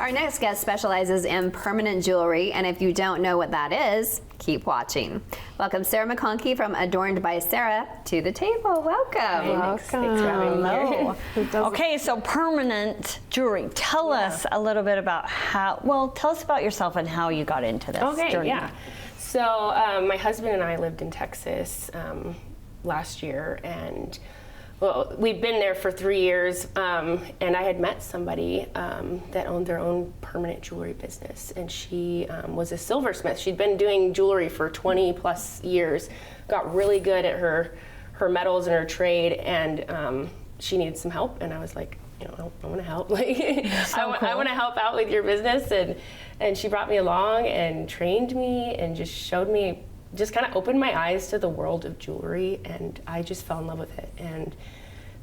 Our next guest specializes in permanent jewelry, and if you don't know what that is, keep watching. Welcome Sarah McConkey from Adorned by Sarah to the table. Welcome. Thanks for having me here. Okay, so permanent jewelry. Tell us a little bit about tell us about yourself and how you got into this journey. Yeah. So my husband and I lived in Texas last year, and well, we'd been there for 3 years, and I had met somebody that owned their own permanent jewelry business, and she was a silversmith. She'd been doing jewelry for 20 plus years, got really good at her metals and her trade, and she needed some help, and I was like, you know, I want to help. Like, I want to help out with your business, and she brought me along and trained me and just showed me, just kind of opened my eyes to the world of jewelry, and I just fell in love with it. And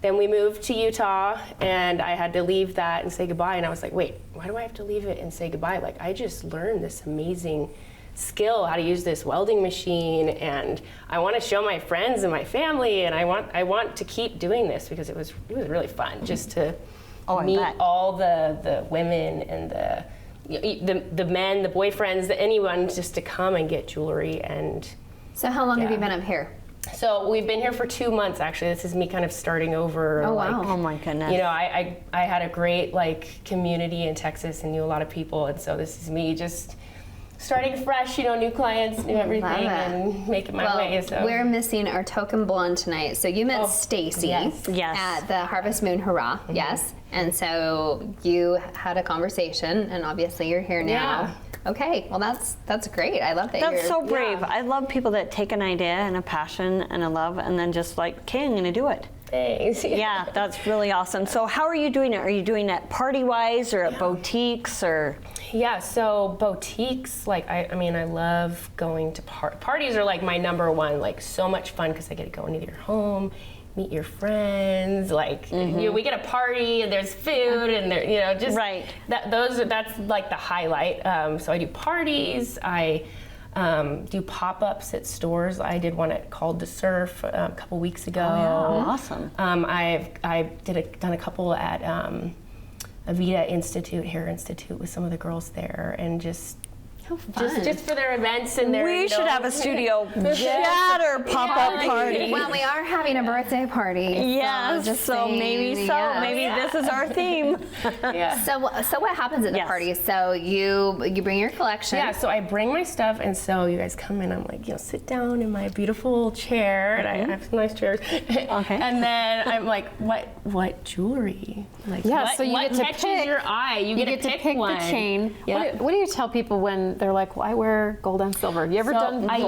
then we moved to Utah, and I had to leave that and say goodbye, and I was like, wait, why do I have to leave it and say goodbye? Like, I just learned this amazing skill, how to use this welding machine, and I want to show my friends and my family, and I want to keep doing this because it was really fun just to meet all the women and the men, the boyfriends, anyone, just to come and get jewelry. And so how long have you been up here? So we've been here for 2 months, actually. This is me kind of starting over. Oh, wow. Oh my goodness. You know, I had a great community in Texas and knew a lot of people, and so this is me just starting fresh, you know, new clients, new everything, and making my way. So we're missing our token blonde tonight. So you met Stacy Yes. at the Harvest Moon Hurrah, yes? And so you had a conversation, and obviously you're here now. Yeah. Okay, well that's great. I love that. That's you're so brave. I love people that take an idea and a passion and a love and then just like, okay, I'm gonna do it. Thanks. Yeah, that's really awesome. So how are you doing it? Are you doing it party-wise or at boutiques or? Yeah, so boutiques, I mean, I love going to parties are like my number one, like so much fun because I get to go into your home, meet your friends, like you know, we get a party and there's food and there, you know, just that's like the highlight. So I do parties, I do pop-ups at stores. I did one at Called to Surf a couple weeks ago. Oh, yeah. Awesome. I've done a couple at Avita Institute, Hair Institute, with some of the girls there, and just for their events and their. We should have a studio chatter pop-up party. Well, we are having a birthday party. Yes, so maybe this is our theme. Yeah. So what happens at the party? So you bring your collection. Yeah, so I bring my stuff, and so you guys come in. I'm like, you know, sit down in my beautiful chair, and I have some nice chairs. Okay. And then I'm like, what jewelry? Like, so you get to catches pick your eye? You get to pick one. the chain. Yeah. What do you tell people when they're like, well, I wear gold and silver? You ever done gold? I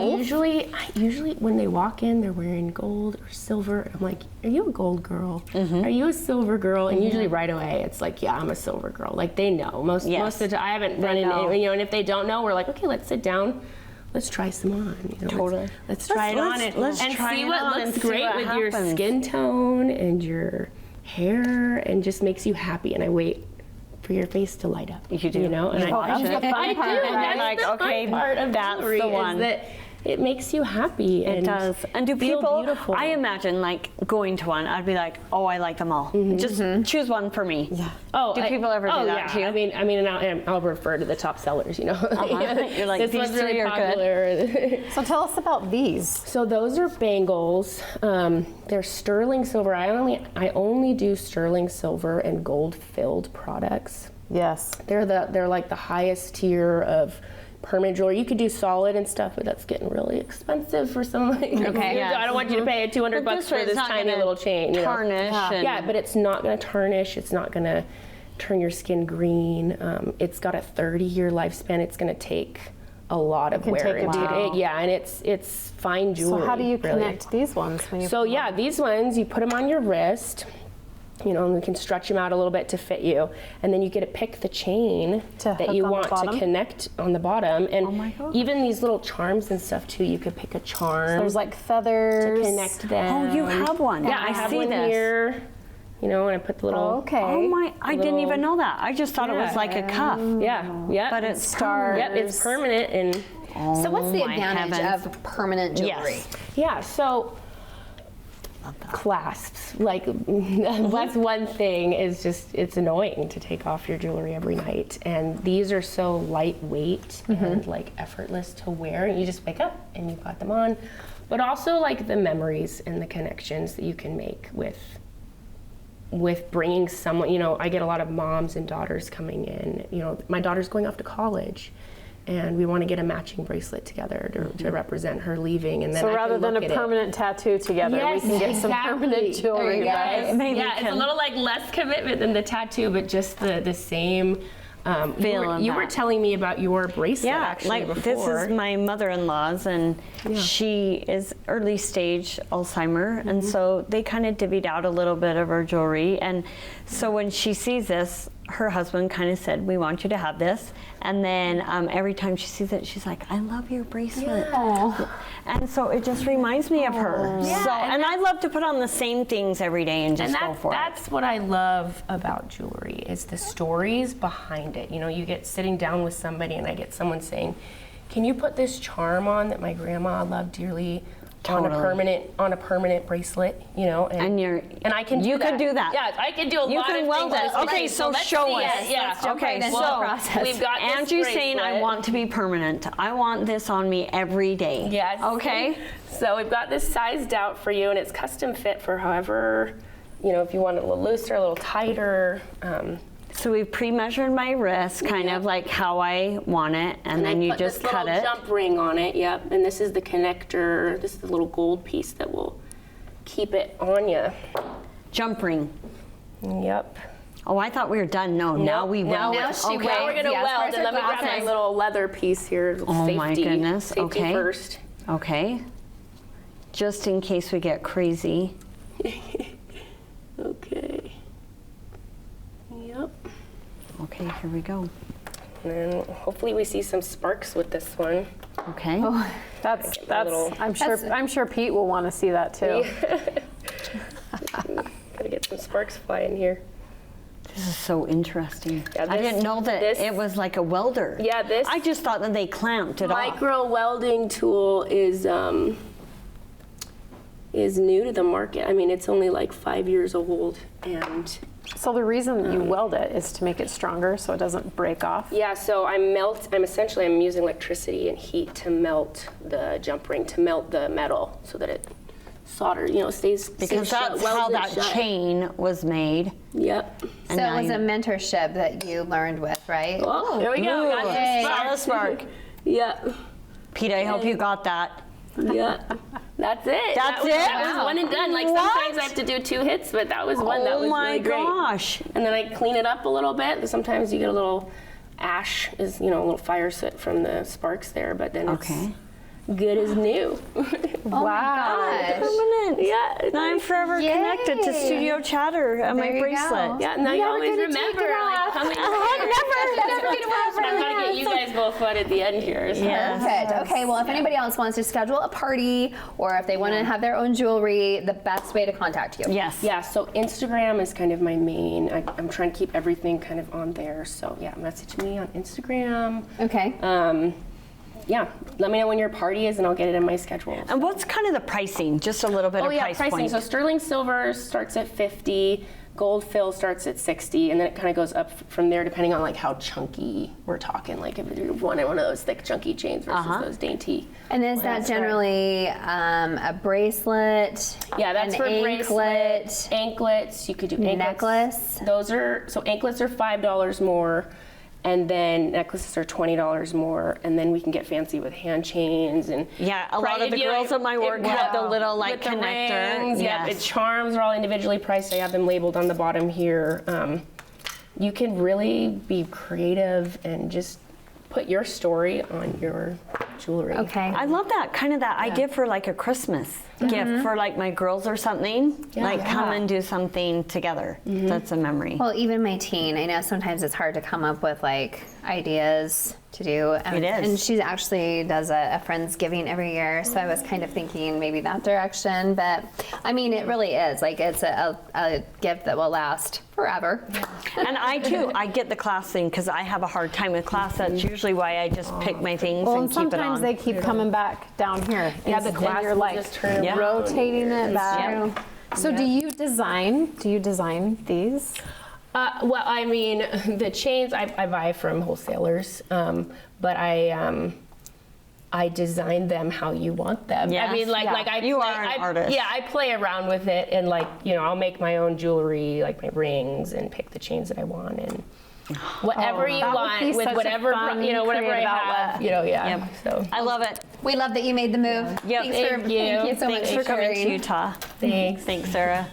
usually when they walk in, they're wearing gold or silver. I'm like, are you a gold girl? Are you a silver girl? And usually right away, it's like, yeah, I'm a silver girl. Like, they know. Most of the time, I haven't run into, you know, and if they don't know, we're like, okay, let's sit down. Let's try some on. You know, totally. Let's try it on and see what looks great with your skin tone and your hair, and just makes you happy. And I wait for your face to light up. You do, you know, and I do. And that's like, the okay, fun part of that's jewelry, the one. is that it makes you happy. It does. And do feel people, beautiful. I imagine like going to one, I'd be like, oh, I like them all. Just choose one for me. Yeah. Oh, do people ever do that to you? I mean, and I'll refer to the top sellers, you know. You're like, this these one's really three are popular. good. So tell us about these. So those are bangles. They're sterling silver. I only do sterling silver and gold filled products. Yes. They're like the highest tier of permanent jewelry. You could do solid and stuff, but that's getting really expensive for some. Okay. Yeah. I don't want you to pay $200 for this tiny little chain. Tarnish. Yeah, but it's not going to tarnish. It's not going to turn your skin green. It's got a 30-year lifespan. It's going to take a lot of wear and tear. Yeah, and it's fine jewelry. So how do you connect these ones? These ones, you put them on your wrist. You know, and we can stretch them out a little bit to fit you. And then you get to pick the chain that you want to connect on the bottom. And even these little charms and stuff too, you could pick a charm. So there's like feathers. To connect them. Oh, you have one. Yeah, I have one here. You know, and I put the little... Oh my, I didn't even know that. I just thought it was like a cuff. Yeah. But it's stars. Yep, it's permanent. And so what's the advantage of permanent jewelry? Yeah, so clasps. Like that's one thing is just, it's annoying to take off your jewelry every night. And these are so lightweight and like effortless to wear. And you just wake up and you've got them on. But also like the memories and the connections that you can make with bringing someone, you know, I get a lot of moms and daughters coming in. You know, my daughter's going off to college, and we want to get a matching bracelet together to represent her leaving. And then So rather than a permanent tattoo together, we can get some permanent jewelry, guys. Maybe It's a little like less commitment than the tattoo, but just the same. You were telling me about your bracelet actually like before. this is my mother-in-law's, and she is early stage Alzheimer, and so they kind of divvied out a little bit of her jewelry. And so when she sees this, her husband kind of said, "We want you to have this." And then every time she sees it, she's like, "I love your bracelet." And so it just reminds me of her. Yeah, So, and I love to put on the same things every day and just go for it. That's what I love about jewelry, is the stories behind it. You know, you get sitting down with somebody and I get someone saying, "Can you put this charm on that my grandma loved dearly on a permanent bracelet?" You know, and I can do you that. could do that. Yeah, I can do a You lot can of weld things. it. Okay, so let's show see us. it. Yeah. Okay, Okay, so so process. We've got this Angie's saying, "I bracelet. want to be permanent. I want this on me every day." Yes. Okay. So we've got this sized out for you, and it's custom fit for however, you know, if you want it a little looser, a little tighter. So we've pre-measured my wrist, kind of like how I want it, and then I you put just this cut little it. jump ring on it. Yep. And this is the connector. This is the little gold piece that will keep it on you. Jump ring. Yep. Oh, I thought we were done. No, now we will. Now she Okay, now we're gonna Yes, weld, first and let me grab process. my little leather piece here. Oh, Safety. my goodness. Safety Okay. first. Okay. Just in case we get crazy. Okay. Yep. Okay, here we go. And then hopefully we see some sparks with this one. Okay. That's. little- I'm sure Pete will want to see that too. Gotta get some sparks flying here. This is so interesting. Yeah, I this- didn't know that this- it was like a welder. Yeah, this I just thought that they clamped it off. micro welding tool is new to the market. I mean, it's only like 5 years old, and So the reason you weld it is to make it stronger so it doesn't break off. yeah. So I'm using electricity and heat to melt the jump ring, to melt the metal, so that it solder, you know, stays Because shut, that's welds how it that shut. chain was made. Yep. So And it now was you- a mentorship that you learned with, right? Oh, there we go. Ooh, Got some yay. sparks. Saw a spark. Yeah. Pete, I hope you got that. Yeah. That's it. That's That was it? one and done. Like What? sometimes I have to do 2 hits, but that was one that was Oh my really great. gosh. And then I clean it up a little bit. Sometimes you get a little ash, is a little fire soot from the sparks there, but then Okay. it's good as new. Oh Wow. my gosh. Permanent. Yeah. Now I'm forever connected to Yay. Studio Chatter and my There you bracelet. go. Yeah, now you always gonna remember. take it Like, off. coming Never get But I'm gonna get you guys both one at the end here. So. Yes. Perfect. Okay, well, if anybody else wants to schedule a party or if they want to have their own jewelry, the best way to contact you. Yes. Yeah, so Instagram is kind of my main. I'm trying to keep everything kind of on there. So yeah, message me on Instagram. Okay. Yeah, let me know when your party is and I'll get it in my schedule. And what's kind of the pricing? Just a little bit Oh of yeah, price pricing. point. So sterling silver starts at 50, gold fill starts at 60, and then it kind of goes up from there depending on like how chunky we're talking. Like if you want one of those thick chunky chains versus those dainty. And is that generally a bracelet? Yeah, that's an for anklet, bracelets, anklets. You could do anklets. necklace? Those are anklets are $5 more, and then necklaces are $20 more, and then we can get fancy with hand chains and Yeah, a lot of the girls at my work have the little like with the connector. rings, yeah, the Yes. charms are all individually priced. I have them labeled on the bottom here. You can really be creative and just put your story on your jewelry. Okay. I love that kind of that idea for like a Christmas gift for like my girls or something. Like come and do something together. That's a memory. Well, even my teen, I know sometimes it's hard to come up with like ideas to do. It is. And she actually does a Friendsgiving every year, so I was kind of thinking maybe that direction. But I mean, it really is like it's a gift that will last forever. And I too, I get the class thing because I have a hard time with class. That's usually why I just pick my things Well, and and keep it sometimes on. they keep coming back down here. Yeah, the And class you're will like just turn Yeah. around. rotating it back. True. So do you design these? Well, I mean, the chains I buy from wholesalers, but I design them how you want them. Yes. I mean, like You are an artist. Yeah, I play around with it, and like, you know, I'll make my own jewelry, like my rings, and pick the chains that I want, and whatever you that would want be with such a whatever fun, you know, whatever I creative have, outlet. you know, yeah. Yep. So I love it. We love that you made the move. Yep. Thank Thank you. you so Thanks much for coming to sharing. Utah. thanks. Thanks, Sarah.